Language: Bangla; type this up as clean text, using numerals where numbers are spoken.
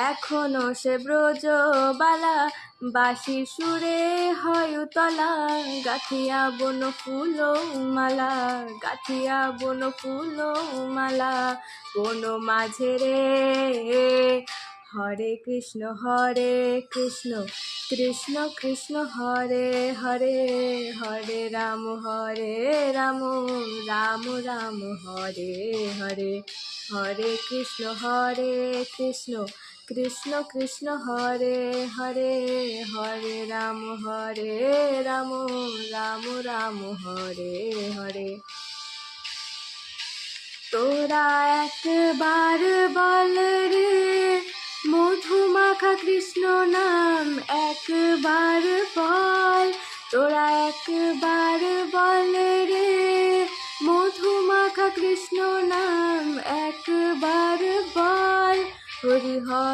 এখনো সে ব্রজবালা, বাঁশি সুরে হয় উতলা, গাঁথিয়া বন ফুল মালা, গাঁথিয়া বন ফুল মালা। বন মাঝে রে হরে কৃষ্ণ কৃষ্ণ কৃষ্ণ হরে হরে, হরে রাম রাম রাম হরে হরে। হরে কৃষ্ণ কৃষ্ণ কৃষ্ণ হরে হরে, হরে রাম রাম রাম হরে হরে। তোরা একবার বল রে মধুমাখা কৃষ্ণ নাম, একবার বল। তোরা একবার বল রে মধুমাখা কৃষ্ণ নাম, একবার বল। হরি হর